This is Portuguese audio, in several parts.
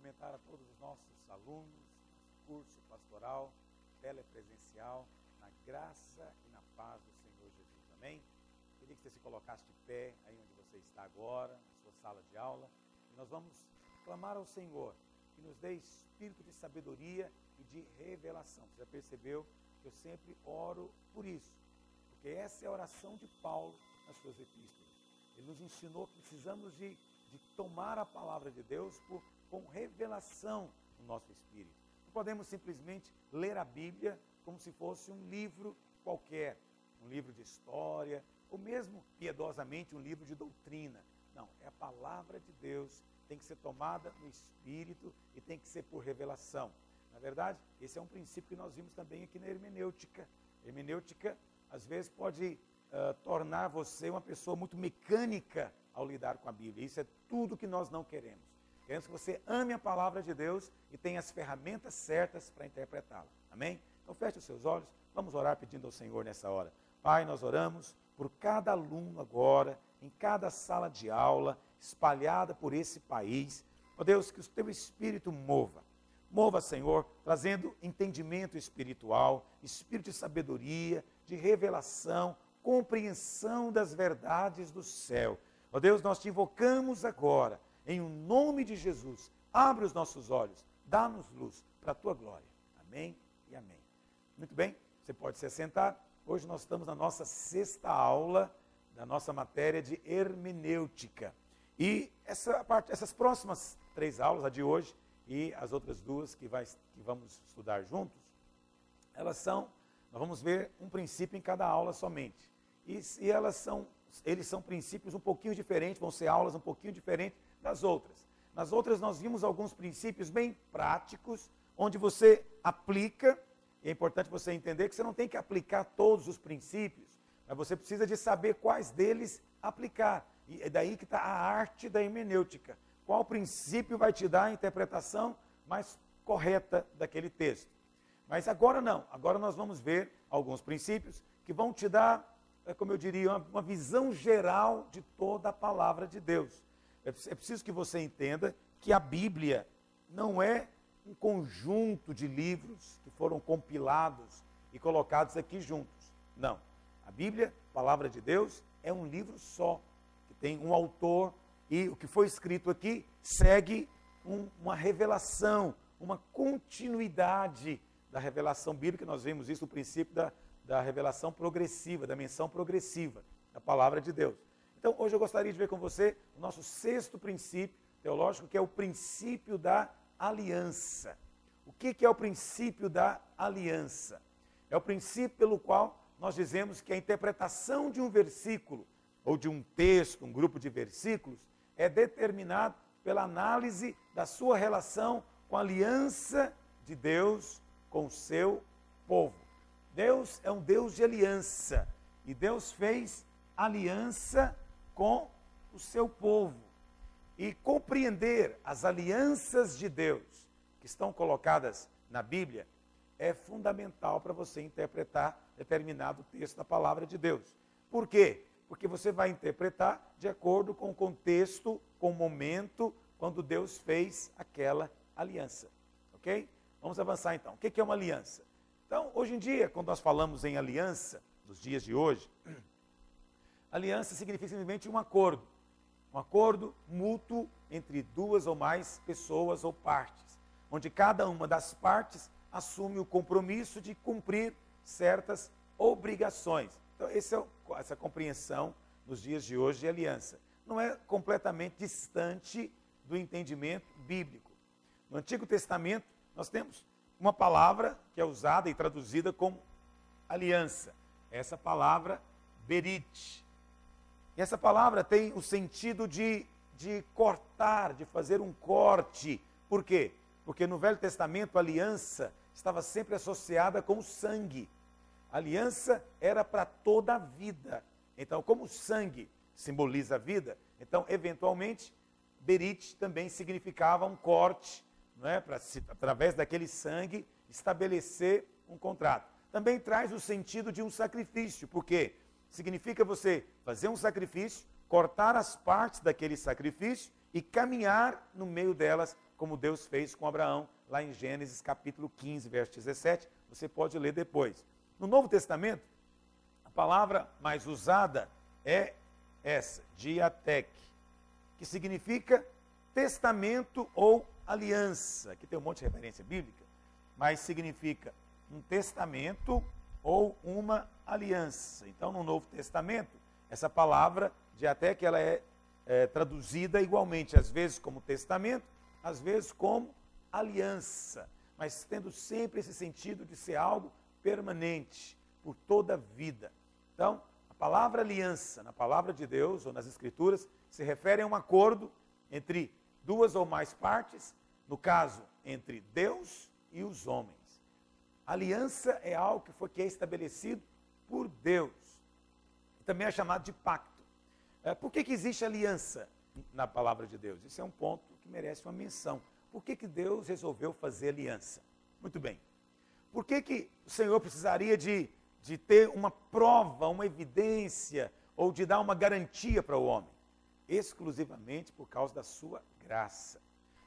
cumprimentar a todos os nossos alunos, nosso curso pastoral, telepresencial, na graça e na paz do Senhor Jesus. Amém? Queria que você se colocasse de pé, aí onde você está agora, na sua sala de aula, e nós vamos clamar ao Senhor, que nos dê espírito de sabedoria e de revelação. Você já percebeu que eu sempre oro por isso, porque essa é a oração de Paulo nas suas epístolas. Ele nos ensinou que precisamos de tomar a palavra de Deus com revelação no nosso espírito. Não podemos simplesmente ler a Bíblia como se fosse um livro qualquer, um livro de história, ou mesmo, piedosamente, um livro de doutrina. Não, é a palavra de Deus, tem que ser tomada no espírito e tem que ser por revelação. Na verdade, esse é um princípio que nós vimos também aqui na hermenêutica. A hermenêutica, às vezes, pode tornar você uma pessoa muito mecânica ao lidar com a Bíblia. Isso é tudo que nós não queremos. Queremos que você ame a palavra de Deus e tenha as ferramentas certas para interpretá-la. Amém? Então feche os seus olhos, vamos orar pedindo ao Senhor nessa hora. Pai, nós oramos por cada aluno agora, em cada sala de aula, espalhada por esse país. Ó Deus, que o teu Espírito mova. Mova, Senhor, trazendo entendimento espiritual, espírito de sabedoria, de revelação, compreensão das verdades do céu. Ó Deus, nós te invocamos agora, em nome de Jesus. Abre os nossos olhos, dá-nos luz para a tua glória. Amém e amém. Muito bem, você pode se assentar. Hoje nós estamos na nossa 6ª aula da nossa matéria de hermenêutica. E essas próximas 3 aulas, a de hoje e as outras 2 que vamos estudar juntos, nós vamos ver um princípio em cada aula somente. E eles são princípios um pouquinho diferentes, vão ser aulas um pouquinho diferentes das outras. Nas outras nós vimos alguns princípios bem práticos, onde você aplica, e é importante você entender que você não tem que aplicar todos os princípios, mas você precisa de saber quais deles aplicar. E é daí que está a arte da hermenêutica. Qual princípio vai te dar a interpretação mais correta daquele texto. Mas agora não, agora nós vamos ver alguns princípios que vão te dar, como eu diria, uma visão geral de toda a palavra de Deus. É preciso que você entenda que a Bíblia não é um conjunto de livros que foram compilados e colocados aqui juntos. Não. A Bíblia, a palavra de Deus, é um livro só, que tem um autor, e o que foi escrito aqui segue uma revelação, uma continuidade da revelação bíblica. Nós vemos isso no princípio da revelação progressiva, da menção progressiva da palavra de Deus. Então, hoje eu gostaria de ver com você o nosso 6º princípio teológico, que é o princípio da aliança. O que é o princípio da aliança? É o princípio pelo qual nós dizemos que a interpretação de um versículo, ou de um texto, um grupo de versículos, é determinado pela análise da sua relação com a aliança de Deus com o seu povo. Deus é um Deus de aliança, e Deus fez aliança com o seu povo. E compreender as alianças de Deus que estão colocadas na Bíblia é fundamental para você interpretar determinado texto da palavra de Deus. Por quê? Porque você vai interpretar de acordo com o contexto, com o momento, quando Deus fez aquela aliança. Ok? Vamos avançar então. O que é uma aliança? Então, hoje em dia, quando nós falamos em aliança, nos dias de hoje, aliança significa simplesmente um acordo mútuo entre 2 ou mais pessoas ou partes, onde cada uma das partes assume o compromisso de cumprir certas obrigações. Então, essa compreensão nos dias de hoje de aliança. Não é completamente distante do entendimento bíblico. No Antigo Testamento, nós temos uma palavra que é usada e traduzida como aliança. Essa palavra, berit. E essa palavra tem o sentido de cortar, de fazer um corte. Por quê? Porque no Velho Testamento a aliança estava sempre associada com o sangue. A aliança era para toda a vida. Então, como o sangue simboliza a vida, então, eventualmente, berit também significava um corte, não é? Para, através daquele sangue, estabelecer um contrato. Também traz o sentido de um sacrifício, porque significa você fazer um sacrifício, cortar as partes daquele sacrifício e caminhar no meio delas como Deus fez com Abraão, lá em Gênesis capítulo 15, verso 17, você pode ler depois. No Novo Testamento, a palavra mais usada é essa, diatek, que significa testamento ou aliança. Aqui tem um monte de referência bíblica, mas significa um testamento ou uma aliança. Então, no Novo Testamento, essa palavra diatek, ela é traduzida igualmente, às vezes como testamento, às vezes como aliança, mas tendo sempre esse sentido de ser algo permanente, por toda a vida. Então, a palavra aliança, na palavra de Deus ou nas Escrituras, se refere a um acordo entre duas ou mais partes, no caso, entre Deus e os homens. Aliança é algo que é estabelecido por Deus. Também é chamado de pacto. Por que existe aliança na palavra de Deus? Isso é um ponto que merece uma menção. Por que Deus resolveu fazer aliança? Muito bem. Por que o Senhor precisaria de ter uma prova, uma evidência, ou de dar uma garantia para o homem? Exclusivamente por causa da sua graça.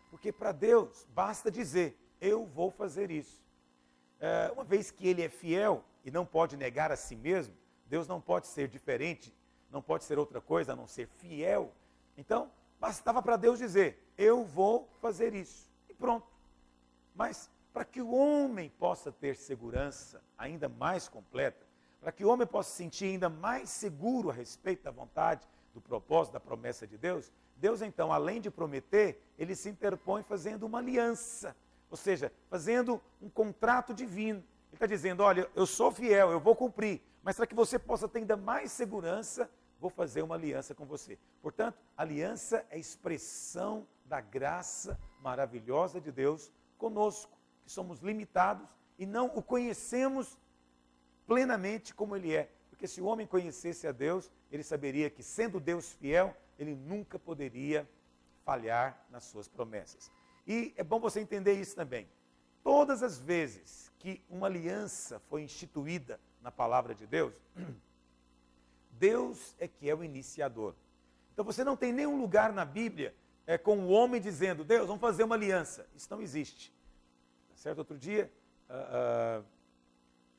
Porque para Deus basta dizer, eu vou fazer isso. Uma vez que Ele é fiel e não pode negar a si mesmo, Deus não pode ser diferente, não pode ser outra coisa a não ser fiel. Então, bastava para Deus dizer, eu vou fazer isso. E pronto. Mas, para que o homem possa ter segurança ainda mais completa, para que o homem possa se sentir ainda mais seguro a respeito da vontade, do propósito, da promessa de Deus, Deus então, além de prometer, Ele se interpõe fazendo uma aliança, ou seja, fazendo um contrato divino. Ele está dizendo, olha, eu sou fiel, eu vou cumprir, mas para que você possa ter ainda mais segurança, vou fazer uma aliança com você. Portanto, aliança é expressão da graça maravilhosa de Deus conosco, que somos limitados e não o conhecemos plenamente como Ele é. Porque se o homem conhecesse a Deus, ele saberia que, sendo Deus fiel, ele nunca poderia falhar nas suas promessas. E é bom você entender isso também. Todas as vezes que uma aliança foi instituída na palavra de Deus, Deus é que é o iniciador. Então você não tem nenhum lugar na Bíblia com o homem dizendo, Deus, vamos fazer uma aliança. Isso não existe. Certo? Outro dia,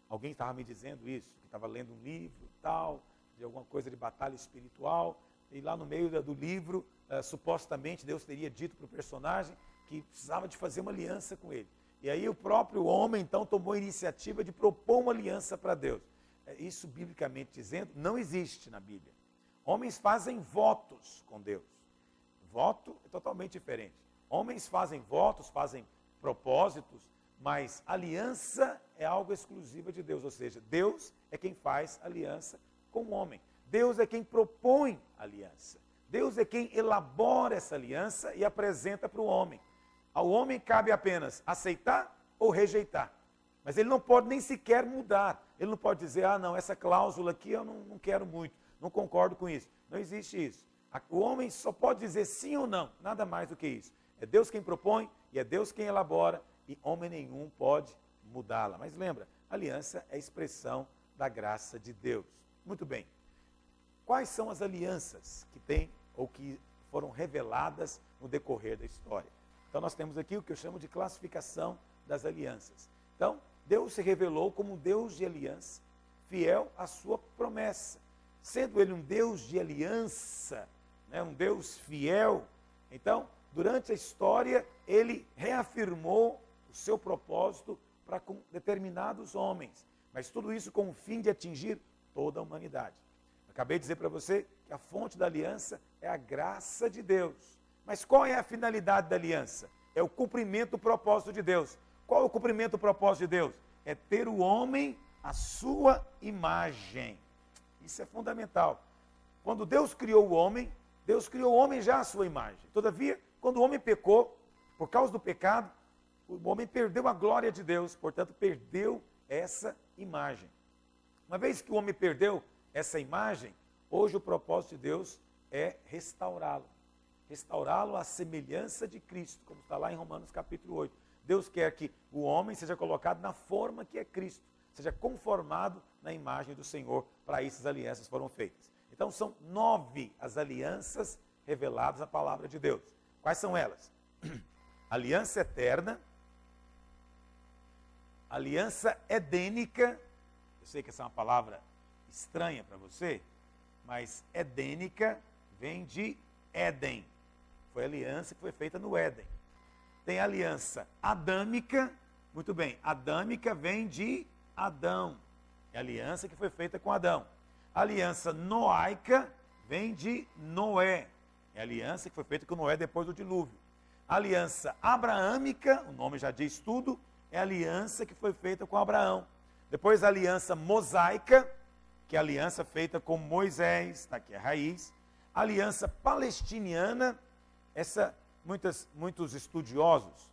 alguém estava me dizendo isso, que estava lendo um livro tal, de alguma coisa de batalha espiritual, e lá no meio do livro, supostamente Deus teria dito para o personagem que precisava de fazer uma aliança com ele. E aí o próprio homem então tomou a iniciativa de propor uma aliança para Deus. Isso, biblicamente dizendo, não existe na Bíblia. Homens fazem votos com Deus. Voto é totalmente diferente. Homens fazem votos, fazem propósitos, mas aliança é algo exclusivo de Deus. Ou seja, Deus é quem faz aliança com o homem. Deus é quem propõe aliança. Deus é quem elabora essa aliança e apresenta para o homem. Ao homem cabe apenas aceitar ou rejeitar. Mas ele não pode nem sequer mudar. Ele não pode dizer, não, essa cláusula aqui eu não quero muito, não concordo com isso. Não existe isso. O homem só pode dizer sim ou não, nada mais do que isso. É Deus quem propõe e é Deus quem elabora e homem nenhum pode mudá-la. Mas lembra, aliança é expressão da graça de Deus. Muito bem. Quais são as alianças que tem ou que foram reveladas no decorrer da história? Então nós temos aqui o que eu chamo de classificação das alianças. Então, Deus se revelou como um Deus de aliança, fiel à sua promessa. Sendo Ele um Deus de aliança, um Deus fiel, então, durante a história, Ele reafirmou o seu propósito para com determinados homens. Mas tudo isso com o fim de atingir toda a humanidade. Acabei de dizer para você que a fonte da aliança é a graça de Deus. Mas qual é a finalidade da aliança? É o cumprimento do propósito de Deus. Qual é o cumprimento do propósito de Deus? É ter o homem à sua imagem. Isso é fundamental. Quando Deus criou o homem já à sua imagem. Todavia, quando o homem pecou, por causa do pecado, o homem perdeu a glória de Deus, portanto, perdeu essa imagem. Uma vez que o homem perdeu essa imagem, hoje o propósito de Deus é restaurá-lo. Restaurá-lo à semelhança de Cristo, como está lá em Romanos capítulo 8. Deus quer que o homem seja colocado na forma que é Cristo, seja conformado na imagem do Senhor. Para isso as alianças foram feitas. Então são 9 as alianças reveladas na palavra de Deus. Quais são elas? aliança eterna, aliança edênica. Eu sei que essa é uma palavra estranha para você, mas edênica vem de Éden. Foi a aliança que foi feita no Éden. Tem a aliança adâmica, muito bem, adâmica vem de Adão. É a aliança que foi feita com Adão. A aliança noaica vem de Noé. É a aliança que foi feita com Noé depois do dilúvio. A aliança abraâmica, o nome já diz tudo, é a aliança que foi feita com Abraão. Depois a aliança mosaica, que é a aliança feita com Moisés, está aqui a raiz. A aliança palestiniana, essa muitos estudiosos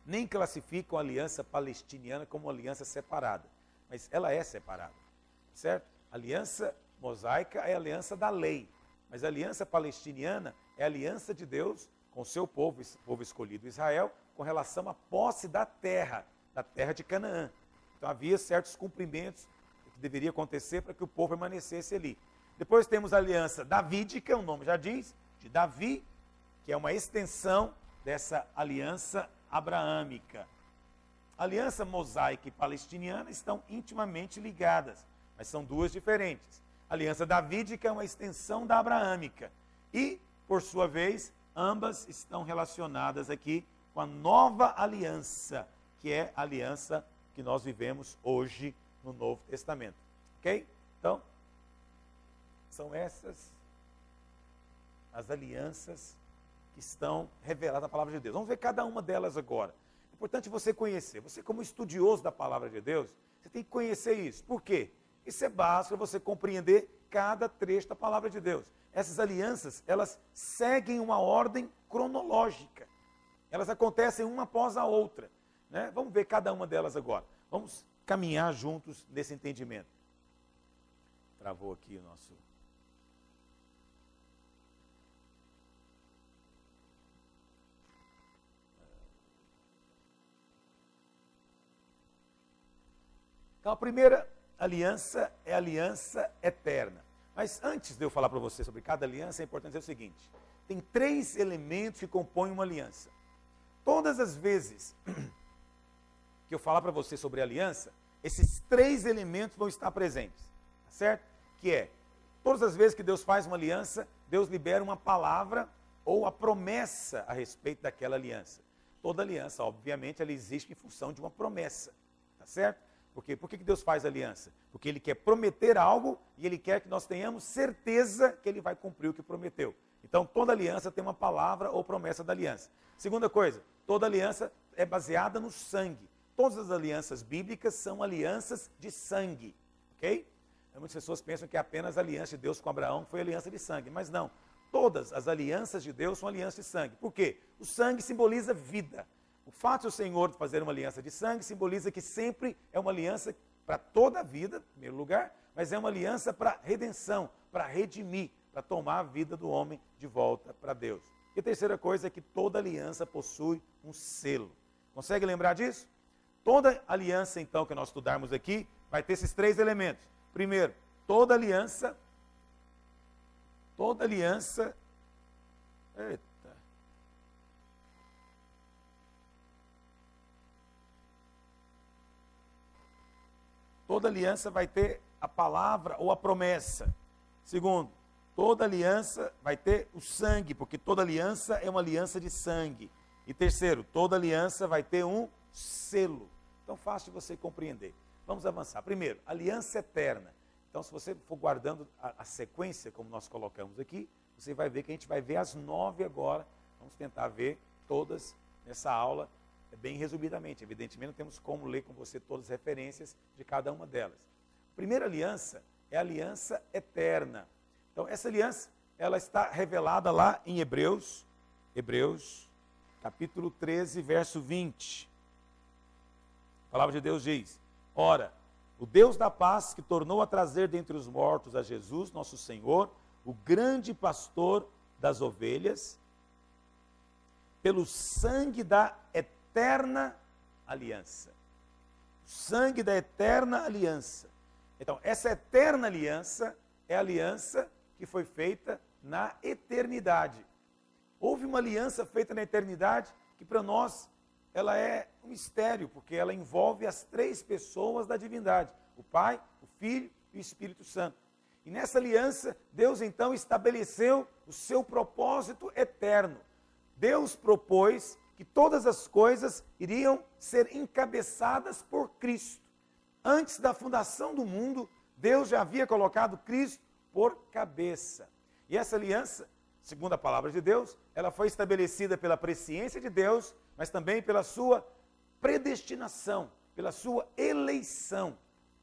nem classificam a aliança palestiniana como uma aliança separada, mas ela é separada, certo? A aliança mosaica é a aliança da lei, mas a aliança palestiniana é a aliança de Deus com o seu povo escolhido Israel, com relação à posse da terra de Canaã. Então havia certos cumprimentos que deveria acontecer para que o povo permanecesse ali. Depois temos a aliança davídica, o nome já diz, de Davi, que é uma extensão dessa aliança abraâmica. A aliança mosaica e palestiniana estão intimamente ligadas, mas são duas diferentes. A aliança davídica é uma extensão da abraâmica e, por sua vez, ambas estão relacionadas aqui com a nova aliança, que é a aliança que nós vivemos hoje no Novo Testamento. Ok? Então, são essas as alianças que estão reveladas na palavra de Deus. Vamos ver cada uma delas agora. É importante você conhecer. Você, como estudioso da palavra de Deus, você tem que conhecer isso. Por quê? Isso é básico para você compreender cada trecho da palavra de Deus. Essas alianças, elas seguem uma ordem cronológica. Elas acontecem uma após a outra, né? Vamos ver cada uma delas agora. Vamos caminhar juntos nesse entendimento. Travou aqui o nosso... Então, a primeira aliança é a aliança eterna. Mas antes de eu falar para você sobre cada aliança, é importante dizer o seguinte: tem 3 elementos que compõem uma aliança. Todas as vezes que eu falar para você sobre aliança, esses 3 elementos vão estar presentes, tá certo? Que é, todas as vezes que Deus faz uma aliança, Deus libera uma palavra ou a promessa a respeito daquela aliança. Toda aliança, obviamente, ela existe em função de uma promessa, tá certo? Por quê? Por que Deus faz aliança? Porque Ele quer prometer algo e Ele quer que nós tenhamos certeza que Ele vai cumprir o que prometeu. Então, toda aliança tem uma palavra ou promessa da aliança. Segunda coisa, toda aliança é baseada no sangue. Todas as alianças bíblicas são alianças de sangue, ok? Muitas pessoas pensam que apenas a aliança de Deus com Abraão foi aliança de sangue, mas não. Todas as alianças de Deus são alianças de sangue. Por quê? O sangue simboliza vida. O fato do Senhor fazer uma aliança de sangue simboliza que sempre é uma aliança para toda a vida, em primeiro lugar, mas é uma aliança para redenção, para redimir, para tomar a vida do homem de volta para Deus. E a terceira coisa é que toda aliança possui um selo. Consegue lembrar disso? Toda aliança, então, que nós estudarmos aqui, vai ter esses 3 elementos. Primeiro, toda aliança, toda aliança vai ter a palavra ou a promessa. Segundo, toda aliança vai ter o sangue, porque toda aliança é uma aliança de sangue. E terceiro, toda aliança vai ter um selo. Então, fácil de você compreender. Vamos avançar. Primeiro, aliança eterna. Então, se você for guardando a sequência, como nós colocamos aqui, você vai ver que a gente vai ver as 9 agora. Vamos tentar ver todas nessa aula, bem resumidamente. Evidentemente, não temos como ler com você todas as referências de cada uma delas. A primeira aliança é a aliança eterna. Então, essa aliança, ela está revelada lá em Hebreus, capítulo 13, verso 20. A palavra de Deus diz: ora, o Deus da paz, que tornou a trazer dentre os mortos a Jesus, nosso Senhor, o grande pastor das ovelhas, pelo sangue da eterna aliança. O sangue da eterna aliança. Então, essa eterna aliança é a aliança que foi feita na eternidade. Houve uma aliança feita na eternidade que para nós ela é um mistério, porque ela envolve as três pessoas da divindade, o Pai, o Filho e o Espírito Santo. E nessa aliança, Deus então estabeleceu o seu propósito eterno. Deus propôs que todas as coisas iriam ser encabeçadas por Cristo. Antes da fundação do mundo, Deus já havia colocado Cristo por cabeça. E essa aliança, segundo a palavra de Deus, ela foi estabelecida pela presciência de Deus, mas também pela sua predestinação, pela sua eleição.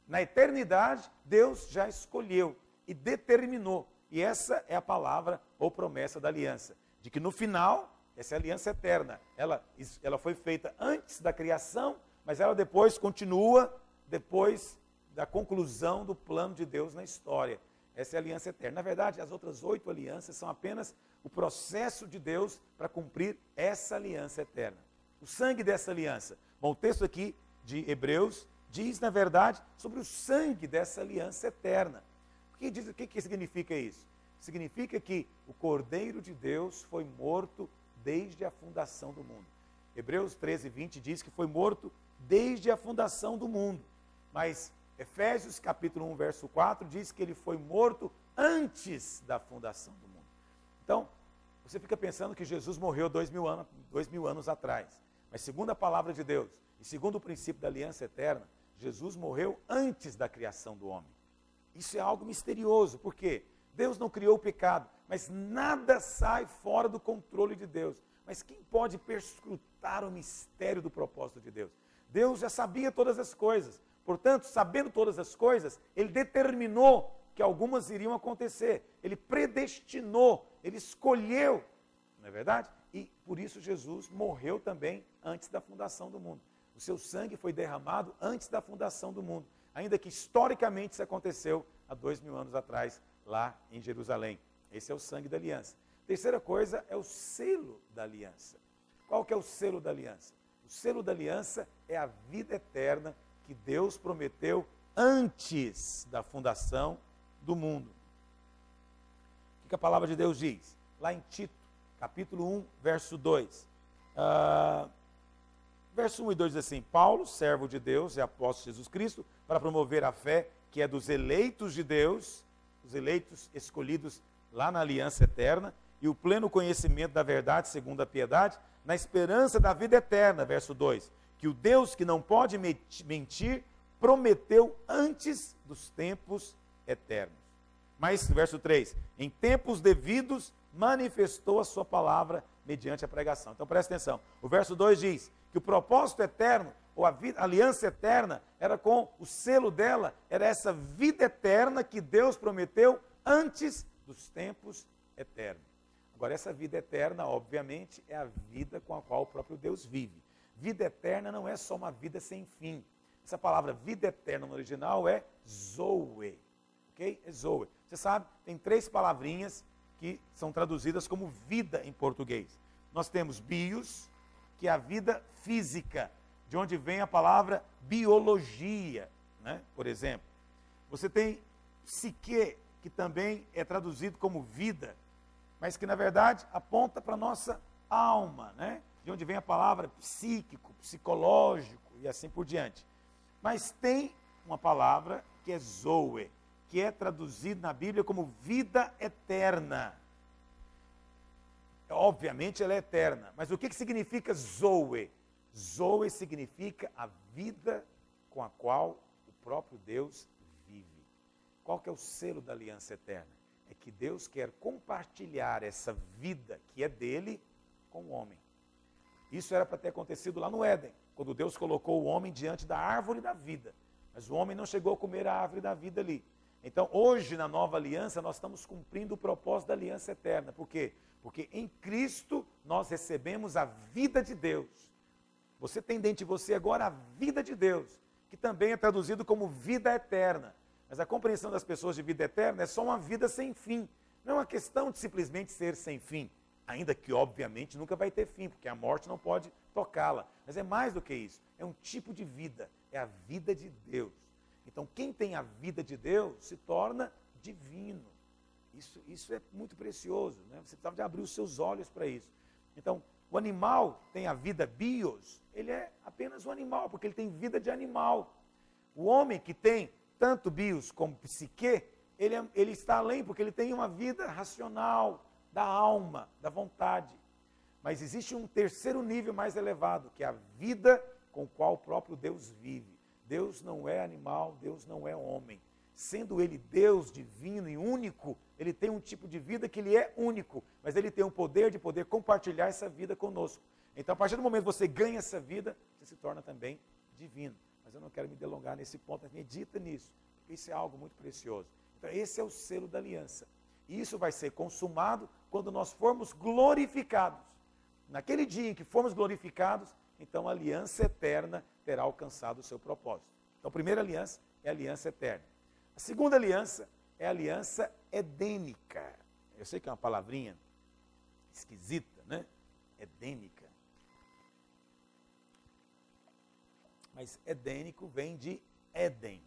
Na eternidade, Deus já escolheu e determinou. E essa é a palavra ou promessa da aliança. De que no final, essa aliança eterna, ela foi feita antes da criação, mas ela depois continua, depois da conclusão do plano de Deus na história. Essa é a aliança eterna. Na verdade, as outras 8 alianças são apenas o processo de Deus para cumprir essa aliança eterna. O sangue dessa aliança. Bom, o texto aqui de Hebreus diz, na verdade, sobre o sangue dessa aliança eterna. O que significa isso? Significa que o Cordeiro de Deus foi morto desde a fundação do mundo. Hebreus 13, 20 diz que foi morto desde a fundação do mundo. Mas Efésios capítulo 1, verso 4 diz que ele foi morto antes da fundação do mundo. Então, você fica pensando que Jesus morreu 2000 anos atrás. Mas segundo a palavra de Deus e segundo o princípio da aliança eterna, Jesus morreu antes da criação do homem. Isso é algo misterioso, porque Deus não criou o pecado, mas nada sai fora do controle de Deus. Mas quem pode perscrutar o mistério do propósito de Deus? Deus já sabia todas as coisas. Portanto, sabendo todas as coisas, Ele determinou que algumas iriam acontecer. Ele predestinou, Ele escolheu, não é verdade? E por isso Jesus morreu também antes da fundação do mundo. O seu sangue foi derramado antes da fundação do mundo, ainda que historicamente isso aconteceu há 2000 anos atrás, lá em Jerusalém. Esse é o sangue da aliança. Terceira coisa é o selo da aliança. Qual que é o selo da aliança? O selo da aliança é a vida eterna que Deus prometeu antes da fundação do mundo. O que a palavra de Deus diz? Lá em Tito, capítulo 1, verso 2. Verso 1 e 2 diz assim: Paulo, servo de Deus e apóstolo de Jesus Cristo, para promover a fé que é dos eleitos de Deus, os eleitos escolhidos lá na aliança eterna, e o pleno conhecimento da verdade segundo a piedade, na esperança da vida eterna, verso 2, que o Deus que não pode mentir, prometeu antes dos tempos eternos. Mas, verso 3, em tempos devidos, manifestou a sua palavra mediante a pregação. Então, presta atenção. O verso 2 diz que o propósito eterno, ou a aliança eterna, era com o selo dela, era essa vida eterna que Deus prometeu antes dos tempos eternos. Agora, essa vida eterna, obviamente, é a vida com a qual o próprio Deus vive. Vida eterna não é só uma vida sem fim. Essa palavra vida eterna no original é zoe. Ok? É zoe. Você sabe, tem 3 palavrinhas que são traduzidas como vida em português. Nós temos bios, que é a vida física, de onde vem a palavra biologia, né? Por exemplo. Você tem psique, que também é traduzido como vida, mas que na verdade aponta para a nossa alma, né? De onde vem a palavra psíquico, psicológico e assim por diante. Mas tem uma palavra que é zoe, que é traduzida na Bíblia como vida eterna. Obviamente ela é eterna, mas o que significa zoe? Zoe significa a vida com a qual o próprio Deus vive. Qual que é o selo da aliança eterna? É que Deus quer compartilhar essa vida que é dele com o homem. Isso era para ter acontecido lá no Éden, quando Deus colocou o homem diante da árvore da vida. Mas o homem não chegou a comer a árvore da vida ali. Então, hoje, na nova aliança, nós estamos cumprindo o propósito da aliança eterna. Por quê? Porque em Cristo nós recebemos a vida de Deus. Você tem dentro de você agora a vida de Deus, que também é traduzido como vida eterna. Mas a compreensão das pessoas de vida eterna é só uma vida sem fim. Não é uma questão de simplesmente ser sem fim. Ainda que, obviamente, nunca vai ter fim, porque a morte não pode tocá-la. Mas é mais do que isso. É um tipo de vida. É a vida de Deus. Então, quem tem a vida de Deus se torna divino. Isso é muito precioso, né? Você precisava de abrir os seus olhos para isso. Então, o animal tem a vida bios, ele é apenas um animal, porque ele tem vida de animal. O homem que tem tanto bios como psique, ele está além, porque ele tem uma vida racional, da alma, da vontade. Mas existe um terceiro nível mais elevado, que é a vida com a qual o próprio Deus vive. Deus não é animal, Deus não é homem. Sendo ele Deus divino e único, ele tem um tipo de vida que ele é único, mas ele tem o poder de poder compartilhar essa vida conosco. Então, a partir do momento que você ganha essa vida, você se torna também divino. Mas eu não quero me delongar nesse ponto, mas medita nisso, porque isso é algo muito precioso. Então, esse é o selo da aliança. E isso vai ser consumado quando nós formos glorificados. Naquele dia em que formos glorificados, então a aliança eterna terá alcançado o seu propósito. Então, a primeira aliança é a aliança eterna. A segunda aliança é a aliança edênica. Eu sei que é uma palavrinha esquisita, né? Edênica. Mas edênico vem de Éden.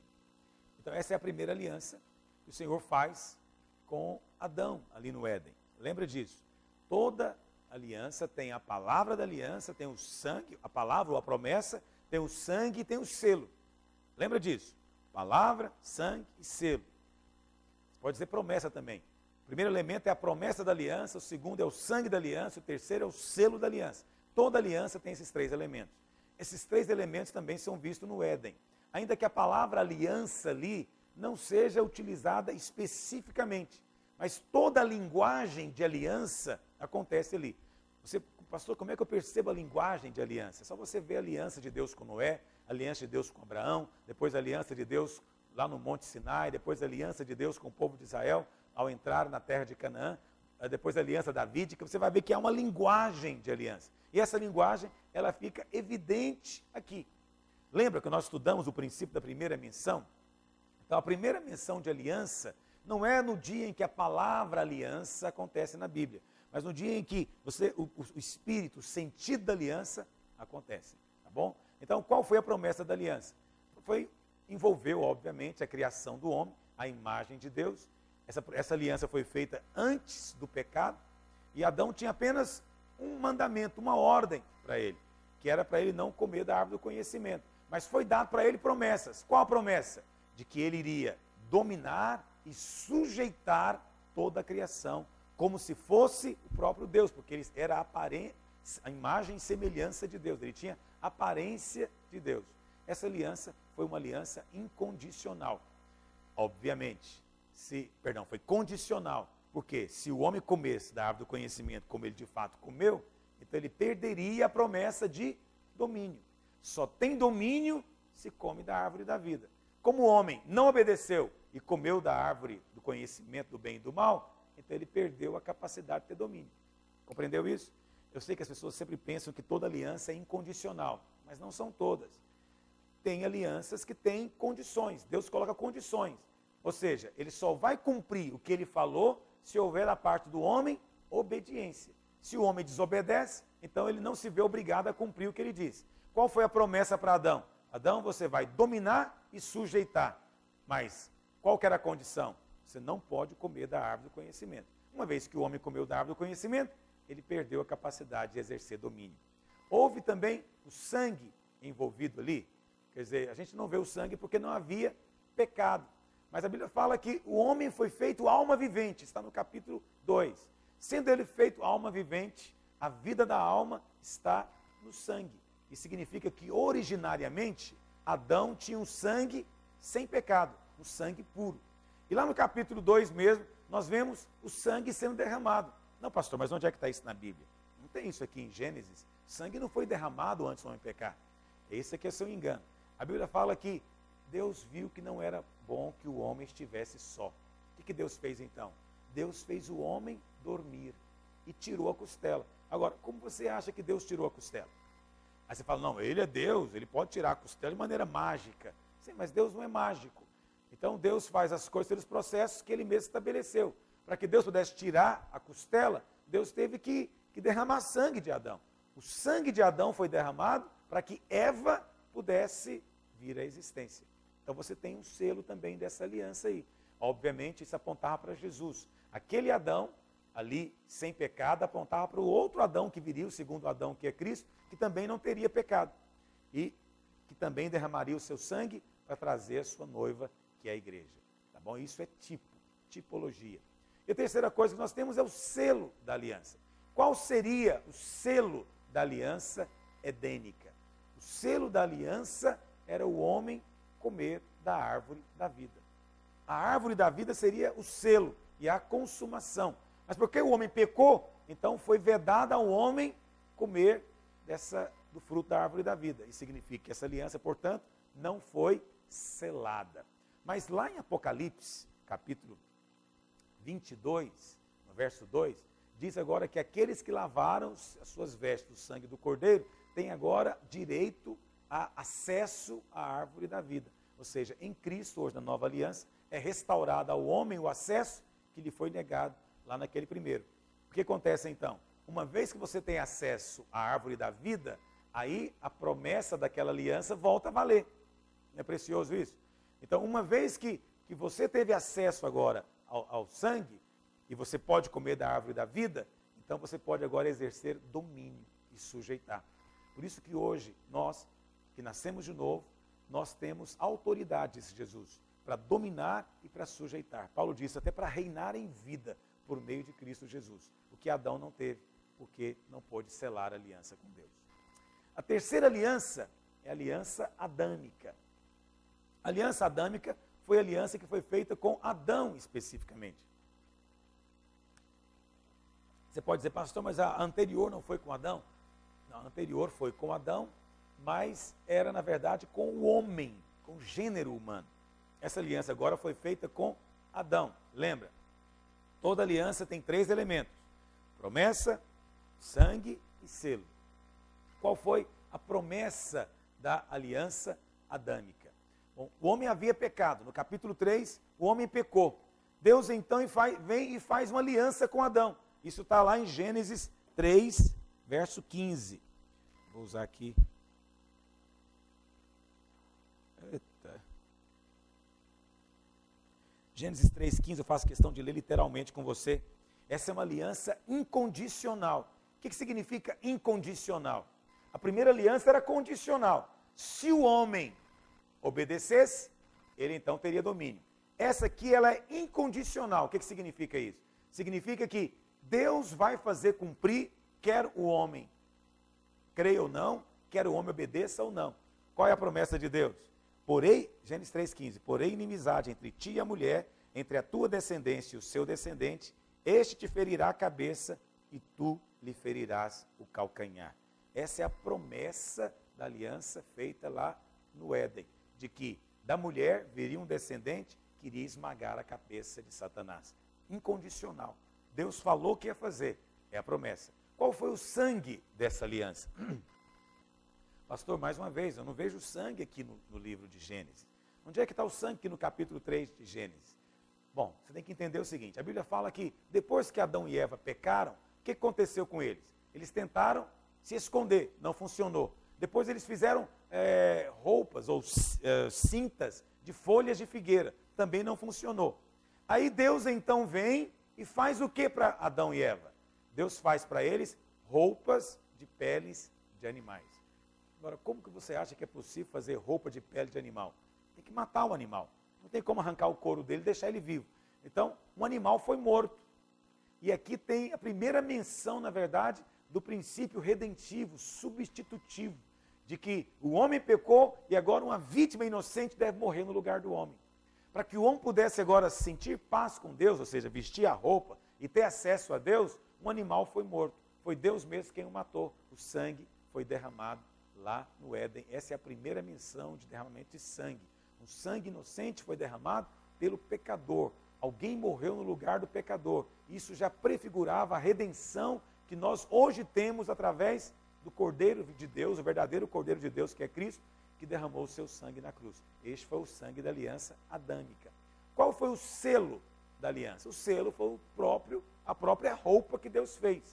Então, essa é a primeira aliança que o Senhor faz com Adão ali no Éden. Lembra disso? Toda aliança tem a palavra da aliança, tem o sangue, a palavra ou a promessa, tem o sangue e tem o selo. Lembra disso? Palavra, sangue e selo. Você pode dizer promessa também. O primeiro elemento é a promessa da aliança, o segundo é o sangue da aliança, o terceiro é o selo da aliança. Toda aliança tem esses três elementos. Esses três elementos também são vistos no Éden. Ainda que a palavra aliança ali não seja utilizada especificamente, mas toda a linguagem de aliança acontece ali. Você, pastor, como é que eu percebo a linguagem de aliança? É só você ver a aliança de Deus com Noé, a aliança de Deus com Abraão, depois a aliança de Deus lá no Monte Sinai, depois a aliança de Deus com o povo de Israel ao entrar na terra de Canaã, depois a aliança davídica, você vai ver que há uma linguagem de aliança. E essa linguagem, ela fica evidente aqui. Lembra que nós estudamos o princípio da primeira menção? Então, a primeira menção de aliança não é no dia em que a palavra aliança acontece na Bíblia, mas no dia em que o espírito, o sentido da aliança acontece, tá bom? Então, qual foi a promessa da aliança? Envolveu, obviamente, a criação do homem, a imagem de Deus. Essa aliança foi feita antes do pecado, e Adão tinha apenas um mandamento, uma ordem para ele, que era para ele não comer da árvore do conhecimento. Mas foi dado para ele promessas. Qual a promessa? De que ele iria dominar e sujeitar toda a criação, como se fosse o próprio Deus, porque ele era a imagem e semelhança de Deus, ele tinha aparência de Deus. Essa aliança foi uma aliança incondicional. Obviamente, foi condicional, porque se o homem comesse da árvore do conhecimento, como ele de fato comeu, então ele perderia a promessa de domínio. Só tem domínio se come da árvore da vida. Como o homem não obedeceu e comeu da árvore do conhecimento do bem e do mal, então ele perdeu a capacidade de ter domínio. Compreendeu isso? Eu sei que as pessoas sempre pensam que toda aliança é incondicional, mas não são todas. Tem alianças que têm condições, Deus coloca condições. Ou seja, ele só vai cumprir o que ele falou se houver da parte do homem obediência. Se o homem desobedece, então ele não se vê obrigado a cumprir o que ele disse. Qual foi a promessa para Adão? Adão, você vai dominar e sujeitar. Mas qual que era a condição? Você não pode comer da árvore do conhecimento. Uma vez que o homem comeu da árvore do conhecimento, ele perdeu a capacidade de exercer domínio. Houve também o sangue envolvido ali. Quer dizer, a gente não vê o sangue porque não havia pecado. Mas a Bíblia fala que o homem foi feito alma vivente, está no capítulo 2. Sendo ele feito alma vivente, a vida da alma está no sangue. Isso significa que originariamente Adão tinha um sangue sem pecado, um sangue puro. E lá no capítulo 2 mesmo, nós vemos o sangue sendo derramado. Não, pastor, mas onde é que está isso na Bíblia? Não tem isso aqui em Gênesis. O sangue não foi derramado antes do homem pecar. Esse aqui é seu engano. A Bíblia fala que Deus viu que não era bom que o homem estivesse só. O que Deus fez então? Deus fez o homem dormir e tirou a costela. Agora, como você acha que Deus tirou a costela? Aí você fala, não, ele é Deus, ele pode tirar a costela de maneira mágica. Sim, mas Deus não é mágico. Então Deus faz as coisas pelos processos que ele mesmo estabeleceu. Para que Deus pudesse tirar a costela, Deus teve que derramar sangue de Adão. O sangue de Adão foi derramado para que Eva pudesse vir à existência. Então você tem um selo também dessa aliança aí. Obviamente isso apontava para Jesus. Aquele Adão, ali sem pecado, apontava para o outro Adão que viria, o segundo Adão, que é Cristo, que também não teria pecado. E que também derramaria o seu sangue para trazer a sua noiva, que é a igreja. Tá bom? Isso é tipologia. E a terceira coisa que nós temos é o selo da aliança. Qual seria o selo da aliança edênica? O selo da aliança era o homem comer da árvore da vida. A árvore da vida seria o selo e a consumação. Mas porque o homem pecou, então foi vedado ao homem comer do fruto da árvore da vida. Isso significa que essa aliança, portanto, não foi selada. Mas lá em Apocalipse, capítulo 22, no verso 2, diz agora que aqueles que lavaram as suas vestes do sangue do Cordeiro têm agora direito a acesso à árvore da vida. Ou seja, em Cristo, hoje na nova aliança, é restaurado ao homem o acesso que lhe foi negado lá naquele primeiro. O que acontece então? Uma vez que você tem acesso à árvore da vida, aí a promessa daquela aliança volta a valer. Não é precioso isso? Então, uma vez que você teve acesso agora ao sangue, e você pode comer da árvore da vida, então você pode agora exercer domínio e sujeitar. Por isso que hoje, nós, que nascemos de novo, nós temos autoridade, disse Jesus, para dominar e para sujeitar. Paulo disse, até para reinar em vida, por meio de Cristo Jesus. O que Adão não teve, porque não pôde selar a aliança com Deus. A terceira aliança é a aliança adâmica. A aliança adâmica foi a aliança que foi feita com Adão especificamente. Você pode dizer, pastor, mas a anterior não foi com Adão? Não, a anterior foi com Adão, mas era, na verdade, com o homem, com o gênero humano. Essa aliança agora foi feita com Adão. Lembra? Toda aliança tem 3 elementos: promessa, sangue e selo. Qual foi a promessa da aliança adâmica? Bom, o homem havia pecado. No capítulo 3, o homem pecou. Deus então vem e faz uma aliança com Adão. Isso está lá em Gênesis 3, verso 15. Vou usar aqui. Eita. Gênesis 3,15, eu faço questão de ler literalmente com você. Essa é uma aliança incondicional. O que significa incondicional? A primeira aliança era condicional. Se o homem obedecesse, ele então teria domínio. Essa aqui, ela é incondicional. O que significa isso? Significa que Deus vai fazer cumprir, quer o homem creia ou não, quer o homem obedeça ou não. Qual é a promessa de Deus? Porém, Gênesis 3,15, porém inimizade entre ti e a mulher, entre a tua descendência e o seu descendente, este te ferirá a cabeça e tu lhe ferirás o calcanhar. Essa é a promessa da aliança feita lá no Éden, de que da mulher viria um descendente que iria esmagar a cabeça de Satanás. Incondicional. Deus falou que ia fazer, é a promessa. Qual foi o sangue dessa aliança? Pastor, mais uma vez, eu não vejo sangue aqui no livro de Gênesis. Onde é que está o sangue aqui no capítulo 3 de Gênesis? Bom, você tem que entender o seguinte, a Bíblia fala que depois que Adão e Eva pecaram, o que aconteceu com eles? Eles tentaram se esconder, não funcionou. Depois eles fizeram roupas ou cintas de folhas de figueira, também não funcionou. Aí Deus então vem e faz o que para Adão e Eva? Deus faz para eles roupas de peles de animais. Agora, como que você acha que é possível fazer roupa de pele de animal? Tem que matar o animal. Não tem como arrancar o couro dele e deixar ele vivo. Então, um animal foi morto. E aqui tem a primeira menção, na verdade, do princípio redentivo, substitutivo, de que o homem pecou e agora uma vítima inocente deve morrer no lugar do homem. Para que o homem pudesse agora sentir paz com Deus, ou seja, vestir a roupa e ter acesso a Deus, um animal foi morto. Foi Deus mesmo quem o matou. O sangue foi derramado lá no Éden. Essa é a primeira menção de derramamento de sangue. Um sangue inocente foi derramado pelo pecador. Alguém morreu no lugar do pecador. Isso já prefigurava a redenção que nós hoje temos através do Cordeiro de Deus, o verdadeiro Cordeiro de Deus, que é Cristo, que derramou o seu sangue na cruz. Este foi o sangue da aliança adâmica. Qual foi o selo da aliança? O selo foi a própria roupa que Deus fez.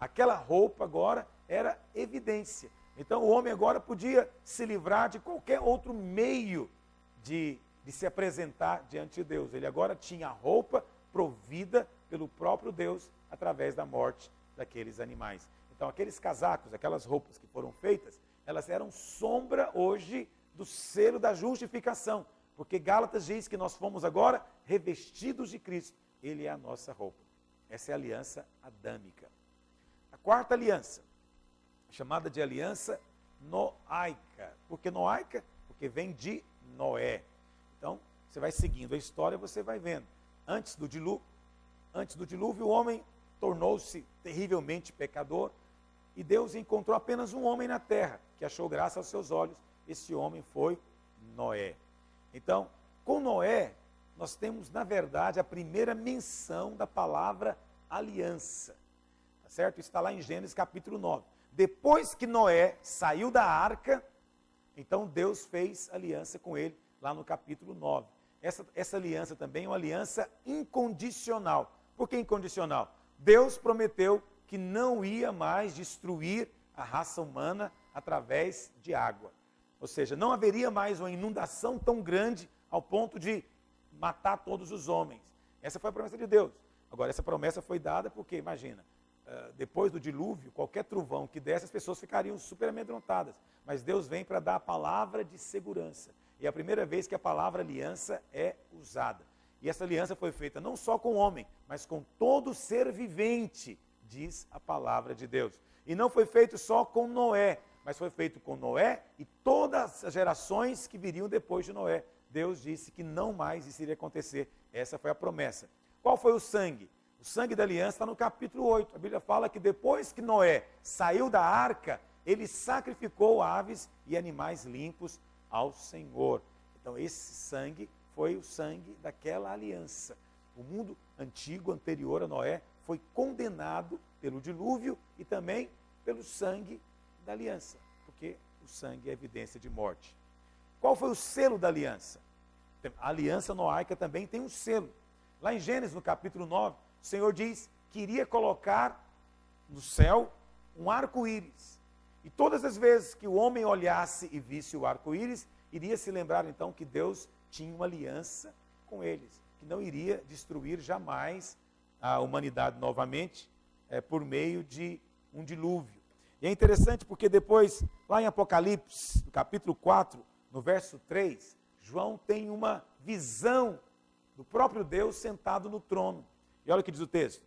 Aquela roupa agora era evidência. Então o homem agora podia se livrar de qualquer outro meio de se apresentar diante de Deus. Ele agora tinha a roupa provida pelo próprio Deus através da morte daqueles animais. Então, aqueles casacos, aquelas roupas que foram feitas, elas eram sombra hoje do selo da justificação, porque Gálatas diz que nós fomos agora revestidos de Cristo. Ele é a nossa roupa. Essa é a aliança adâmica. A quarta aliança, chamada de aliança noaica. Por que noaica? Porque vem de Noé. Então, você vai seguindo a história, você vai vendo. Antes do dilúvio, o homem tornou-se terrivelmente pecador e Deus encontrou apenas um homem na terra que achou graça aos seus olhos. Esse homem foi Noé. Então, com Noé, nós temos, na verdade, a primeira menção da palavra aliança. Tá certo? Está lá em Gênesis capítulo 9. Depois que Noé saiu da arca, então Deus fez aliança com ele, lá no capítulo 9. Essa aliança também é uma aliança incondicional. Por que incondicional? Deus prometeu que não ia mais destruir a raça humana através de água. Ou seja, não haveria mais uma inundação tão grande ao ponto de matar todos os homens. Essa foi a promessa de Deus. Agora, essa promessa foi dada porque, imagina, depois do dilúvio, qualquer trovão que desse, as pessoas ficariam super amedrontadas. Mas Deus vem para dar a palavra de segurança. E é a primeira vez que a palavra aliança é usada. E essa aliança foi feita não só com o homem, mas com todo ser vivente, diz a palavra de Deus. E não foi feito só com Noé, mas foi feito com Noé e todas as gerações que viriam depois de Noé. Deus disse que não mais isso iria acontecer. Essa foi a promessa. Qual foi o sangue? O sangue da aliança está no capítulo 8. A Bíblia fala que depois que Noé saiu da arca, ele sacrificou aves e animais limpos ao Senhor. Então esse sangue foi o sangue daquela aliança. O mundo antigo, anterior a Noé, foi condenado pelo dilúvio e também pelo sangue da aliança, porque o sangue é evidência de morte. Qual foi o selo da aliança? A aliança noaica também tem um selo. Lá em Gênesis, no capítulo 9, o Senhor diz que iria colocar no céu um arco-íris. E todas as vezes que o homem olhasse e visse o arco-íris, iria se lembrar então que Deus tinha uma aliança com eles, que não iria destruir jamais a humanidade novamente por meio de um dilúvio. E é interessante porque depois, lá em Apocalipse, no capítulo 4, no verso 3, João tem uma visão do próprio Deus sentado no trono. E olha o que diz o texto.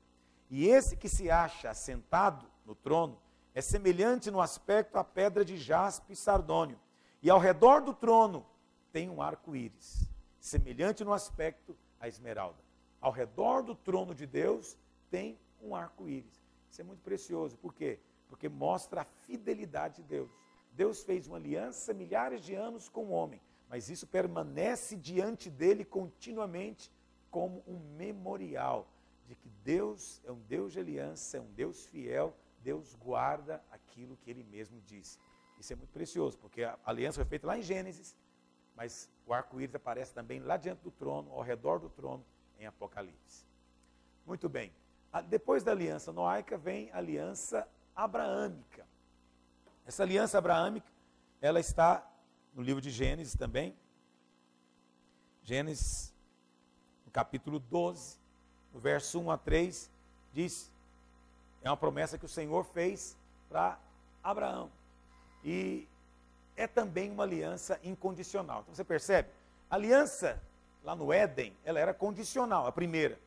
E esse que se acha sentado no trono é semelhante no aspecto à pedra de jaspe e sardônio. E ao redor do trono tem um arco-íris, semelhante no aspecto à esmeralda. Ao redor do trono de Deus tem um arco-íris. Isso é muito precioso. Por quê? Porque mostra a fidelidade de Deus. Deus fez uma aliança milhares de anos com o homem, mas isso permanece diante dele continuamente como um memorial de que Deus é um Deus de aliança, é um Deus fiel, Deus guarda aquilo que ele mesmo disse. Isso é muito precioso, porque a aliança foi feita lá em Gênesis, mas o arco-íris aparece também lá diante do trono, ao redor do trono, em Apocalipse. Muito bem. Depois da aliança noaica vem a aliança abraâmica. Essa aliança abraâmica, ela está no livro de Gênesis também. Gênesis, no capítulo 12, no verso 1 a 3, diz, é uma promessa que o Senhor fez para Abraão. E é também uma aliança incondicional. Então você percebe? A aliança lá no Éden, ela era condicional, a primeira.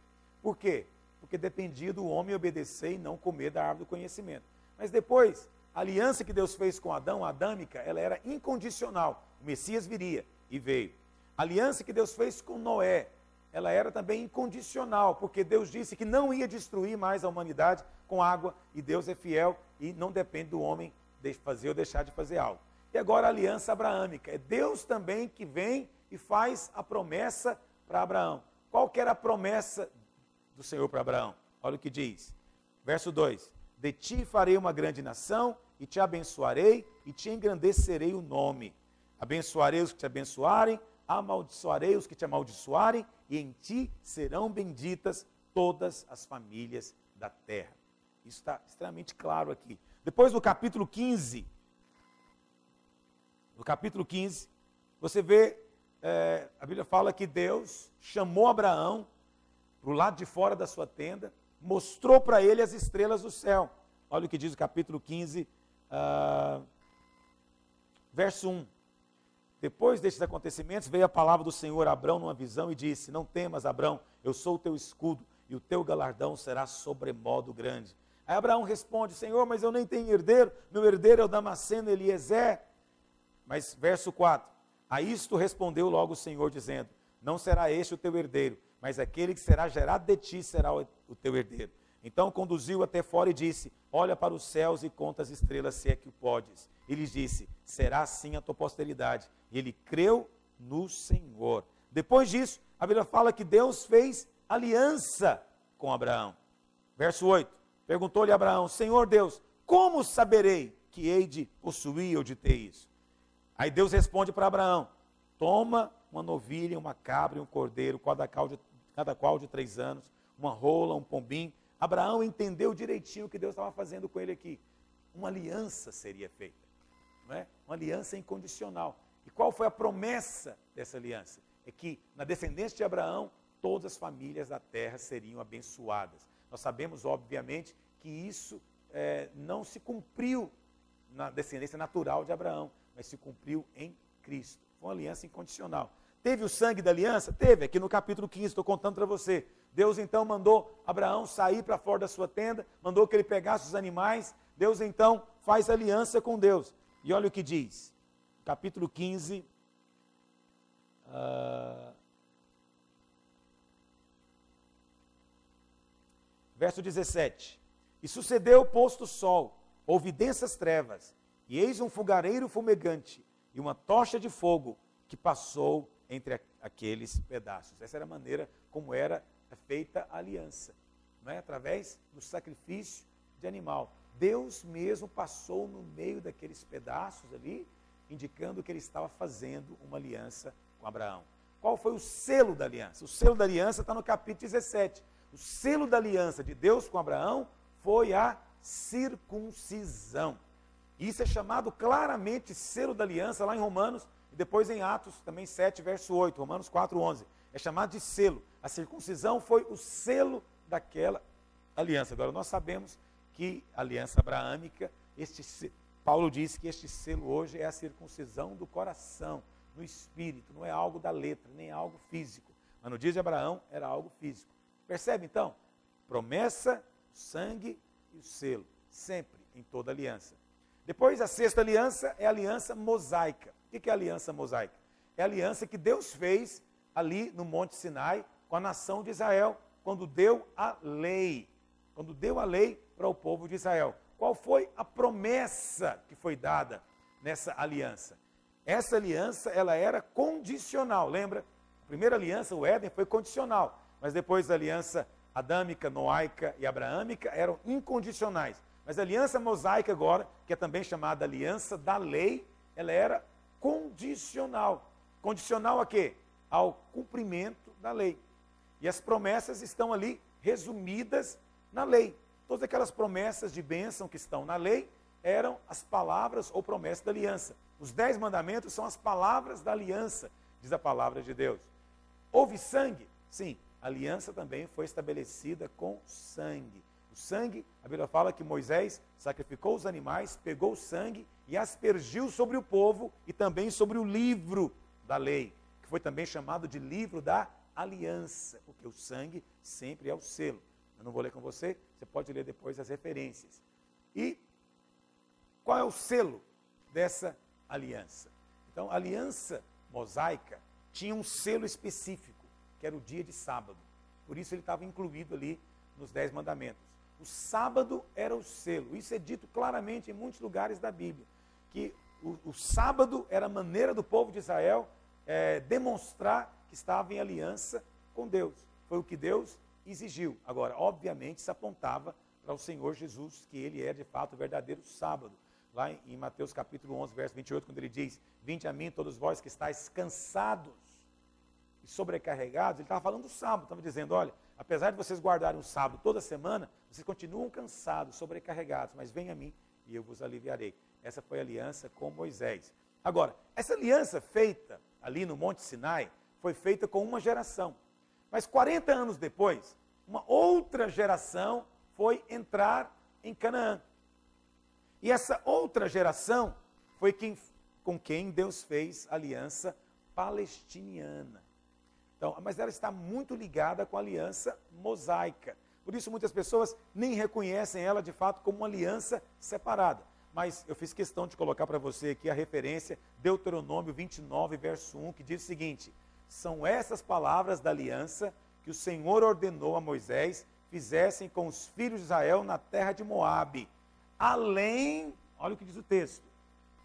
Por quê? Porque dependia do homem obedecer e não comer da árvore do conhecimento. Mas depois, a aliança que Deus fez com Adão, a adâmica, ela era incondicional. O Messias viria e veio. A aliança que Deus fez com Noé, ela era também incondicional, porque Deus disse que não ia destruir mais a humanidade com água, e Deus é fiel e não depende do homem de fazer ou deixar de fazer algo. E agora a aliança abraâmica, é Deus também que vem e faz a promessa para Abraão. Qual que era a promessa do Senhor para Abraão? Olha o que diz, verso 2, de ti farei uma grande nação, e te abençoarei, e te engrandecerei o nome. Abençoarei os que te abençoarem, amaldiçoarei os que te amaldiçoarem, e em ti serão benditas todas as famílias da terra. Isso está extremamente claro aqui. Depois no capítulo 15, você vê, a Bíblia fala que Deus chamou Abraão para o lado de fora da sua tenda, mostrou para ele as estrelas do céu. Olha o que diz o capítulo 15, verso 1. Depois destes acontecimentos, veio a palavra do Senhor a Abrão numa visão e disse: não temas, Abrão, eu sou o teu escudo, e o teu galardão será sobremodo grande. Aí Abraão responde: Senhor, mas eu nem tenho herdeiro, meu herdeiro é o Damasceno Eliezer. Mas verso 4, a isto respondeu logo o Senhor, dizendo: não será este o teu herdeiro, mas aquele que será gerado de ti será o teu herdeiro. Então conduziu até fora e disse: olha para os céus e conta as estrelas, se é que o podes. E lhes disse: será assim a tua posteridade. E ele creu no Senhor. Depois disso, a Bíblia fala que Deus fez aliança com Abraão. Verso 8, perguntou-lhe Abraão: Senhor Deus, como saberei que hei de possuir ou de ter isso? Aí Deus responde para Abraão: toma uma novilha, uma cabra e um cordeiro, cada qual de 3 anos, uma rola, um pombinho. Abraão entendeu direitinho o que Deus estava fazendo com ele aqui. Uma aliança seria feita, não é? Uma aliança incondicional. E qual foi a promessa dessa aliança? É que na descendência de Abraão, todas as famílias da terra seriam abençoadas. Nós sabemos, obviamente, que isso não se cumpriu na descendência natural de Abraão, mas se cumpriu em Cristo. Foi uma aliança incondicional. Teve o sangue da aliança? Teve, aqui no capítulo 15, estou contando para você. Deus então mandou Abraão sair para fora da sua tenda, mandou que ele pegasse os animais. Deus então faz aliança com Deus. E olha o que diz, capítulo 15, verso 17. E sucedeu posto o sol, houve densas trevas, e eis um fogareiro fumegante, e uma tocha de fogo que passou entre aqueles pedaços. Essa era a maneira como era feita a aliança, não é? Através do sacrifício de animal. Deus mesmo passou no meio daqueles pedaços ali, indicando que ele estava fazendo uma aliança com Abraão. Qual foi o selo da aliança? O selo da aliança está no capítulo 17. O selo da aliança de Deus com Abraão foi a circuncisão. Isso é chamado claramente selo da aliança lá em Romanos, e depois em Atos, também 7, verso 8, Romanos 4, 11. É chamado de selo. A circuncisão foi o selo daquela aliança. Agora, nós sabemos que a aliança abraâmica, Paulo diz que este selo hoje é a circuncisão do coração, no espírito, não é algo da letra, nem algo físico. Mas no dia de Abraão era algo físico. Percebe então? Promessa, sangue e o selo, sempre, em toda aliança. Depois, a sexta aliança é a aliança mosaica. O que é a aliança mosaica? É a aliança que Deus fez ali no Monte Sinai com a nação de Israel, quando deu a lei. Quando deu a lei para o povo de Israel. Qual foi a promessa que foi dada nessa aliança? Essa aliança, ela era condicional. Lembra? A primeira aliança, o Éden, foi condicional. Mas depois a aliança adâmica, noaica e abraâmica eram incondicionais. Mas a aliança mosaica agora, que é também chamada aliança da lei, ela era condicional. Condicional a quê? Ao cumprimento da lei. E as promessas estão ali resumidas na lei. Todas aquelas promessas de bênção que estão na lei eram as palavras ou promessas da aliança. Os 10 mandamentos são as palavras da aliança, diz a palavra de Deus. Houve sangue? Sim, a aliança também foi estabelecida com sangue. O sangue, a Bíblia fala que Moisés sacrificou os animais, pegou o sangue e aspergiu sobre o povo e também sobre o livro da lei, que foi também chamado de livro da aliança, porque o sangue sempre é o selo. Eu não vou ler com você, você pode ler depois as referências. E qual é o selo dessa aliança? Então, a aliança mosaica tinha um selo específico, que era o dia de sábado. Por isso ele estava incluído ali nos 10 mandamentos. O sábado era o selo. Isso é dito claramente em muitos lugares da Bíblia, que o sábado era a maneira do povo de Israel demonstrar que estava em aliança com Deus. Foi o que Deus exigiu. Agora, obviamente, isso apontava para o Senhor Jesus, que ele é de fato o verdadeiro sábado. Lá em Mateus capítulo 11, verso 28, quando ele diz: vinde a mim todos vós que estáis cansados e sobrecarregados, ele estava falando do sábado, estava dizendo: olha, apesar de vocês guardarem o sábado toda semana, vocês continuam cansados, sobrecarregados, mas venham a mim e eu vos aliviarei. Essa foi a aliança com Moisés. Agora, essa aliança feita ali no Monte Sinai foi feita com uma geração. Mas 40 anos depois, uma outra geração foi entrar em Canaã. E essa outra geração foi com quem Deus fez aliança palestiniana. Então, mas ela está muito ligada com a aliança mosaica. Por isso, muitas pessoas nem reconhecem ela, de fato, como uma aliança separada. Mas eu fiz questão de colocar para você aqui a referência, Deuteronômio 29, verso 1, que diz o seguinte: são essas palavras da aliança que o Senhor ordenou a Moisés fizessem com os filhos de Israel na terra de Moabe, além, olha o que diz o texto,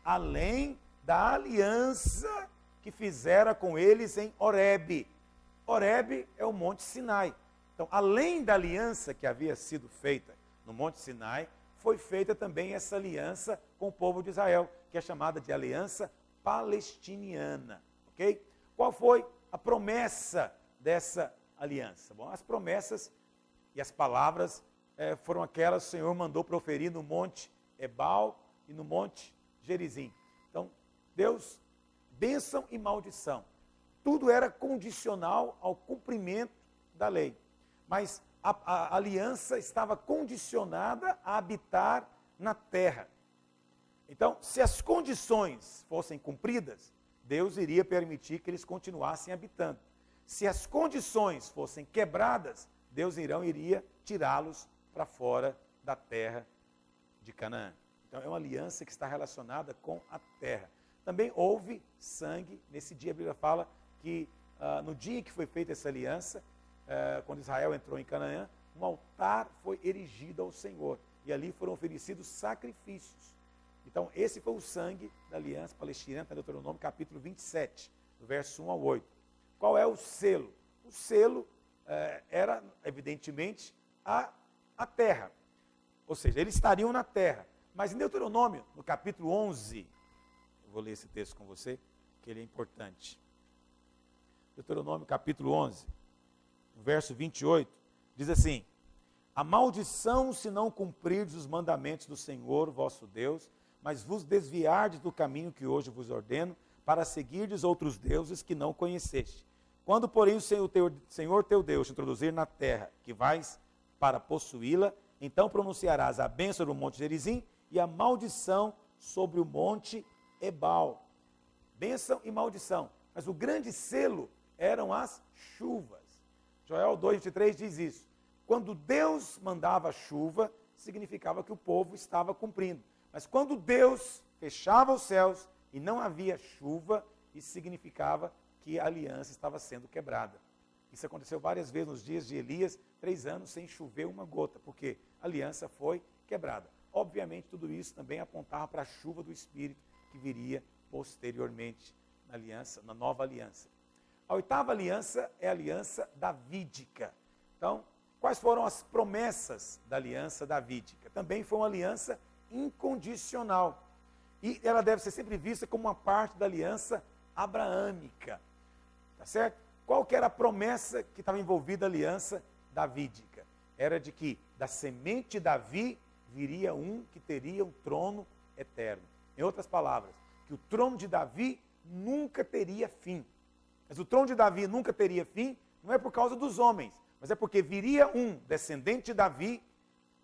além da aliança que fizera com eles em Horebe. Horebe é o Monte Sinai. Então, além da aliança que havia sido feita no Monte Sinai, foi feita também essa aliança com o povo de Israel, que é chamada de aliança palestiniana, ok? Qual foi a promessa dessa aliança? Bom, as promessas e as palavras foram aquelas que o Senhor mandou proferir no Monte Ebal e no Monte Gerizim. Então, Deus, bênção e maldição. Tudo era condicional ao cumprimento da lei. Mas a aliança estava condicionada a habitar na terra. Então, se as condições fossem cumpridas, Deus iria permitir que eles continuassem habitando. Se as condições fossem quebradas, Deus iria tirá-los para fora da terra de Canaã. Então, é uma aliança que está relacionada com a terra. Também houve sangue. Nesse dia, a Bíblia fala que no dia em que foi feita essa aliança, quando Israel entrou em Canaã, um altar foi erigido ao Senhor. E ali foram oferecidos sacrifícios. Então, esse foi o sangue da aliança palestina, está em Deuteronômio capítulo 27, do verso 1 ao 8. Qual é o selo? O selo era, evidentemente, a terra. Ou seja, eles estariam na terra. Mas em Deuteronômio, no capítulo 11, eu vou ler esse texto com você, que ele é importante. Deuteronômio capítulo 11, verso 28, diz assim: a maldição se não cumprirdes os mandamentos do Senhor vosso Deus, mas vos desviardes do caminho que hoje vos ordeno, para seguirdes outros deuses que não conheceste. Quando, porém, o Senhor teu Deus te introduzir na terra que vais para possuí-la, então pronunciarás a bênção no monte Gerizim e a maldição sobre o monte Ebal. Bênção e maldição. Mas o grande selo eram as chuvas. Joel 2,23 diz isso. Quando Deus mandava chuva, significava que o povo estava cumprindo. Mas quando Deus fechava os céus e não havia chuva, isso significava que a aliança estava sendo quebrada. Isso aconteceu várias vezes nos dias de Elias, 3 anos sem chover uma gota, porque a aliança foi quebrada. Obviamente, tudo isso também apontava para a chuva do Espírito que viria posteriormente na aliança, na nova aliança. A 8ª aliança é a aliança davídica. Então, quais foram as promessas da aliança davídica? Também foi uma aliança incondicional. E ela deve ser sempre vista como uma parte da aliança abraâmica. Tá certo? Qual que era a promessa que estava envolvida na aliança davídica? Era de que da semente de Davi viria um que teria um trono eterno. Em outras palavras, que o trono de Davi nunca teria fim. Mas o trono de Davi nunca teria fim, não é por causa dos homens, mas é porque viria um descendente de Davi,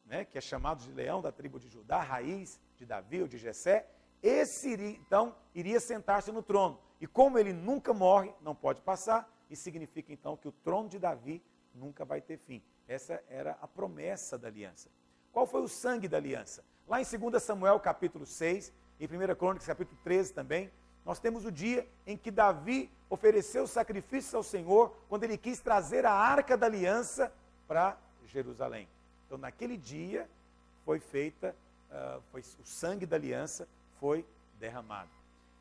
né, que é chamado de leão da tribo de Judá, raiz de Davi ou de Jessé. Esse então iria sentar-se no trono. E como ele nunca morre, não pode passar, isso significa então que o trono de Davi nunca vai ter fim. Essa era a promessa da aliança. Qual foi o sangue da aliança? Lá em 2 Samuel capítulo 6, em 1 Crônicas capítulo 13 também, nós temos o dia em que Davi ofereceu sacrifícios ao Senhor, quando ele quis trazer a arca da aliança para Jerusalém. Então, naquele dia, foi feita, o sangue da aliança foi derramado.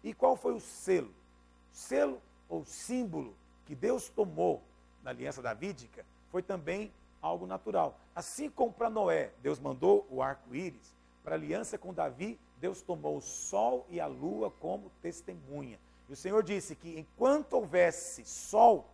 E qual foi o selo? O selo ou símbolo que Deus tomou na aliança davídica foi também algo natural. Assim como para Noé, Deus mandou o arco-íris, para a aliança com Davi, Deus tomou o sol e a lua como testemunha. E o Senhor disse que enquanto houvesse sol,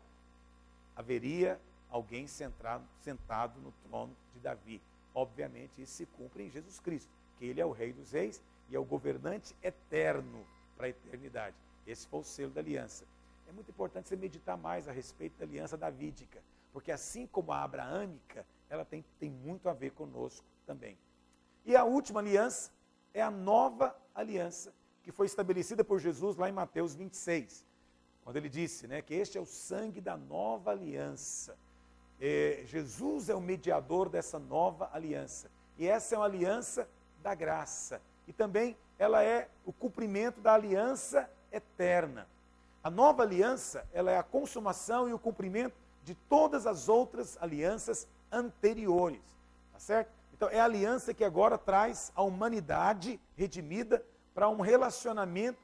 haveria alguém sentado no trono de Davi. Obviamente, isso se cumpre em Jesus Cristo, que Ele é o Rei dos Reis e é o governante eterno para a eternidade. Esse foi o selo da aliança. É muito importante você meditar mais a respeito da aliança davídica, porque assim como a abraâmica, ela tem muito a ver conosco também. E a última aliança é a nova aliança, que foi estabelecida por Jesus lá em Mateus 26, quando ele disse, né, que este é o sangue da nova aliança. Jesus é o mediador dessa nova aliança. E essa é uma aliança da graça. E também ela é o cumprimento da aliança eterna. A nova aliança, ela é a consumação e o cumprimento de todas as outras alianças anteriores. Tá certo? Então, é a aliança que agora traz a humanidade redimida para um relacionamento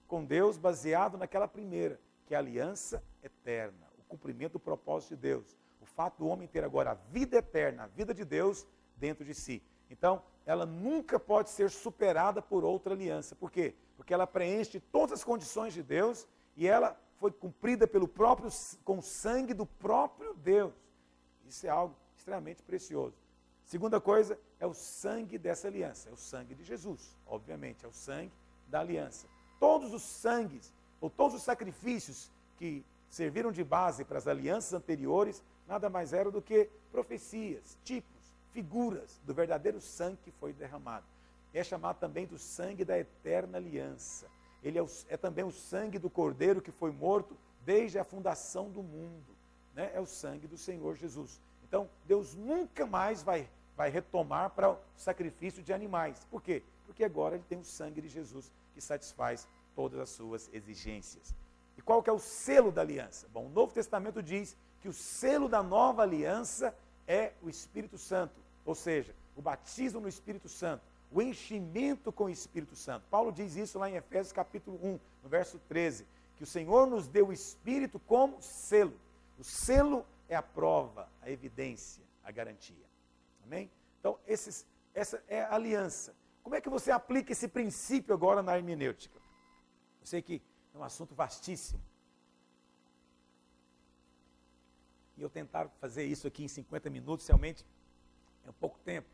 com Deus baseado naquela primeira, que é a aliança eterna, o cumprimento do propósito de Deus. O fato do homem ter agora a vida eterna, a vida de Deus dentro de si. Então, ela nunca pode ser superada por outra aliança. Por quê? Porque ela preenche todas as condições de Deus e ela foi cumprida com o sangue do próprio Deus. Isso é algo extremamente precioso. Segunda coisa é o sangue dessa aliança, é o sangue de Jesus, obviamente, é o sangue da aliança. Todos os sangues, ou todos os sacrifícios que serviram de base para as alianças anteriores, nada mais eram do que profecias, tipos, figuras do verdadeiro sangue que foi derramado. É chamado também do sangue da eterna aliança. Ele é também o sangue do Cordeiro que foi morto desde a fundação do mundo. Né? É o sangue do Senhor Jesus. Então, Deus nunca mais vai retomar para o sacrifício de animais. Por quê? Porque agora ele tem o sangue de Jesus que satisfaz todas as suas exigências. E qual que é o selo da aliança? Bom, o Novo Testamento diz que o selo da nova aliança é o Espírito Santo, ou seja, o batismo no Espírito Santo, o enchimento com o Espírito Santo. Paulo diz isso lá em Efésios capítulo 1, no verso 13, que o Senhor nos deu o Espírito como selo. O selo é a prova, a evidência, a garantia. Amém? Então, essa é a aliança. Como é que você aplica esse princípio agora na hermenêutica? Eu sei que é um assunto vastíssimo. E eu tentar fazer isso aqui em 50 minutos, realmente é um pouco tempo.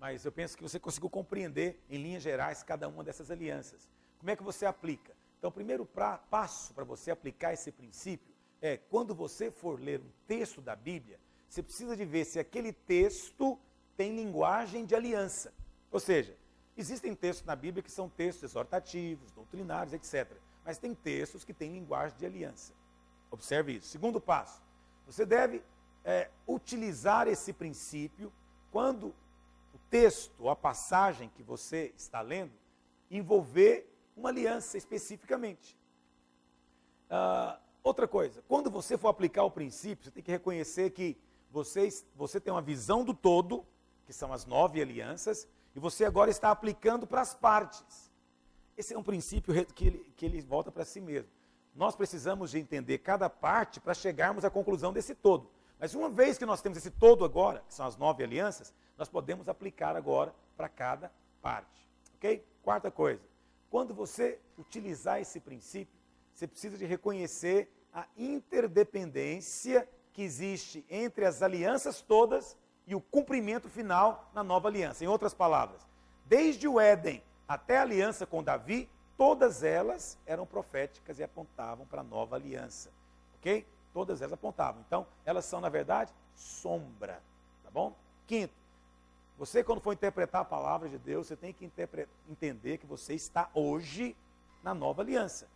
Mas eu penso que você conseguiu compreender, em linhas gerais, cada uma dessas alianças. Como é que você aplica? Então, o primeiro passo para você aplicar esse princípio é, quando você for ler um texto da Bíblia, você precisa de ver se aquele texto tem linguagem de aliança. Ou seja, existem textos na Bíblia que são textos exortativos, doutrinários, etc. Mas tem textos que têm linguagem de aliança. Observe isso. Segundo passo, você deve utilizar esse princípio quando o texto ou a passagem que você está lendo envolver uma aliança especificamente. Outra coisa, quando você for aplicar o princípio, você tem que reconhecer que você tem uma visão do todo, que são as 9 alianças, e você agora está aplicando para as partes. Esse é um princípio que ele volta para si mesmo. Nós precisamos de entender cada parte para chegarmos à conclusão desse todo. Mas uma vez que nós temos esse todo agora, que são as 9 alianças, nós podemos aplicar agora para cada parte. Ok? Quarta coisa, quando você utilizar esse princípio, você precisa de reconhecer a interdependência que existe entre as alianças todas e o cumprimento final na nova aliança. Em outras palavras, desde o Éden até a aliança com Davi, todas elas eram proféticas e apontavam para a nova aliança. Ok? Todas elas apontavam. Então, elas são, na verdade, sombra. Tá bom? Quinto, você quando for interpretar a palavra de Deus, você tem que entender que você está hoje na nova aliança.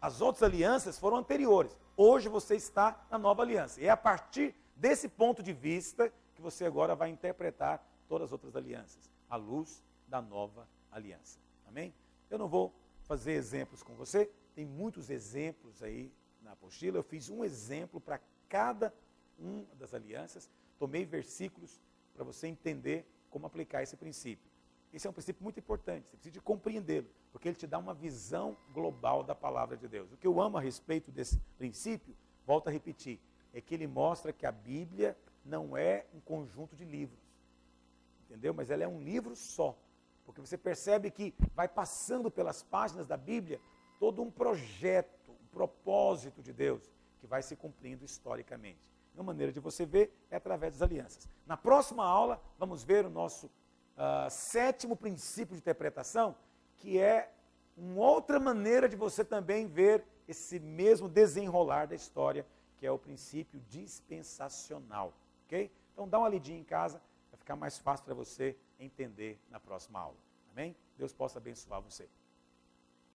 As outras alianças foram anteriores. Hoje você está na nova aliança. E é a partir desse ponto de vista que você agora vai interpretar todas as outras alianças, à luz da nova aliança. Amém? Eu não vou fazer exemplos com você, tem muitos exemplos aí na apostila. Eu fiz um exemplo para cada uma das alianças, tomei versículos para você entender como aplicar esse princípio. Esse é um princípio muito importante, você precisa de compreendê-lo, porque ele te dá uma visão global da palavra de Deus. O que eu amo a respeito desse princípio, volto a repetir, é que ele mostra que a Bíblia não é um conjunto de livros, entendeu? Mas ela é um livro só, porque você percebe que vai passando pelas páginas da Bíblia todo um projeto, um propósito de Deus, que vai se cumprindo historicamente. Uma maneira de você ver é através das alianças. Na próxima aula, vamos ver o nosso sétimo princípio de interpretação, que é uma outra maneira de você também ver esse mesmo desenrolar da história, que é o princípio dispensacional, ok? Então dá uma lidinha em casa, vai ficar mais fácil para você entender na próxima aula, amém? Deus possa abençoar você.